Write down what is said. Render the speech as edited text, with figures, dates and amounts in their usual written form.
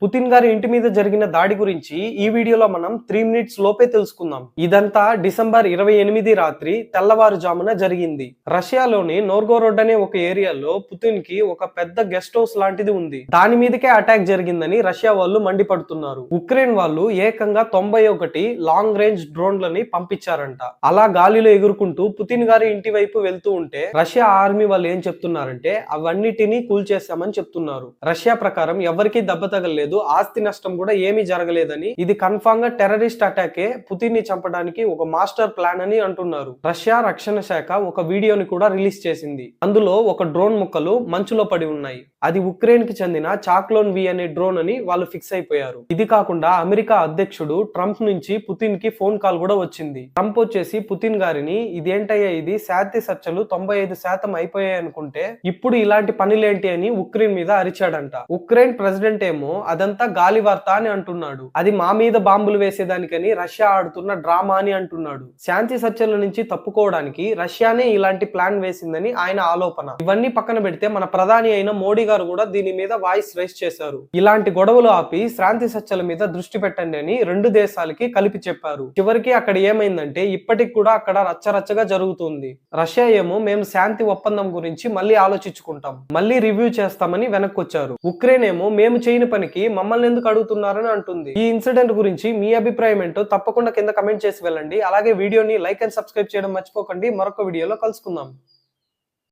Putin గారి ఇంటి మీద జరిగిన దాడి గురించి ఈ వీడియోలో మనం 3 మినిట్స్ లోపే తెలుసుకుందాం. ఇదంతా డిసెంబర్ 28 రాత్రి తెల్లవారుజామున జరిగింది. రష్యాలోని నోర్గోరోడ్ అనే ఒక ఏరియాలో పుతిన్ కి ఒక పెద్ద గెస్ట్ హౌస్ లాంటిది ఉంది. దాని మీదకే అటాక్ జరిగిందని రష్యా వాళ్ళు మండిపడుతున్నారు. ఉక్రెయిన్ వాళ్ళు ఏకంగా 91 లాంగ్ రేంజ్ డ్రోన్లని పంపించారంట. అలా గాలిలో ఎగురుకుంటూ పుతిన్ గారి ఇంటి వైపు వెళ్తూ ఉంటే రష్యా ఆర్మీ వాళ్ళు ఏం చెప్తున్నారంటే అవన్నిటినీ కూల్చేశామని చెప్తున్నారు. రష్యా ప్రకారం ఎవరికీ దెబ్బ తగలేదు, ఆస్తి నష్టం కూడా ఏమీ జరగలేదని, ఇది కన్ఫర్మ్ గా టెర్రరిస్ట్ అటాకే, పుతిన్ ని చంపడానికి ఒక మాస్టర్ ప్లాన్ అని అంటున్నారు. రష్యా రక్షణ శాఖ ఒక వీడియోని కూడా రిలీజ్ చేసింది. అందులో ఒక డ్రోన్ ముక్కలు మంచులో పడి ఉన్నాయి. అది ఉక్రెయిన్ కి చెందిన చాక్లోన్ వి అనే డ్రోన్ అని వాళ్ళు ఫిక్స్ అయిపోయారు. ఇది కాకుండా అమెరికా అధ్యక్షుడు ట్రంప్ నుంచి పుతిన్ కి ఫోన్ కాల్ కూడా వచ్చింది. ట్రంప్ వచ్చేసి పుతిన్ గారిని ఇదేంటయ్యా, ఇది శాంతి చర్చలు 95% అయిపోయాయి అనుకుంటే ఇప్పుడు ఇలాంటి పనులేంటి అని ఉక్రెయిన్ మీద అరిచాడంట. ఉక్రెయిన్ ప్రెసిడెంట్ ఏమో అదంతా గాలి వార్త అని అంటున్నాడు. అది మా మీద బాంబులు వేసేదానికని రష్యా ఆడుతున్న డ్రామా అని అంటున్నాడు. శాంతి చర్చల నుంచి తప్పుకోవడానికి రష్యానే ఇలాంటి ప్లాన్ వేసిందని ఆయన ఆలోపన. ఇవన్నీ పక్కన పెడితే మన ప్రధాని అయిన మోడీ గారు కూడా దీని మీద వాయిస్ రైస్ చేశారు. ఇలాంటి గొడవలు ఆపి శాంతి చర్చల మీద దృష్టి పెట్టండి అని రెండు దేశాలకి కలిపి చెప్పారు. చివరికి అక్కడ ఏమైందంటే ఇప్పటికి కూడా అక్కడ రచ్చరచ్చగా జరుగుతుంది. రష్యా ఏమో మేము శాంతి ఒప్పందం గురించి మళ్ళీ ఆలోచించుకుంటాం, మళ్ళీ రివ్యూ చేస్తామని వెనక్కొచ్చారు. ఉక్రెయిన్ ఏమో మేము చేయని పనికి మమ్మల్ని ఎందుకు అడుగుతున్నారని అంటుంది. ఈ ఇన్సిడెంట్ గురించి మీ అభిప్రాయం ఏంటో తప్పకుండా కింద కమెంట్ చేసి వెళ్ళండి. అలాగే వీడియోని లైక్ అండ్ సబ్స్క్రైబ్ చేయడం మర్చిపోకండి. మరొక వీడియోలో కలుసుకుందాం.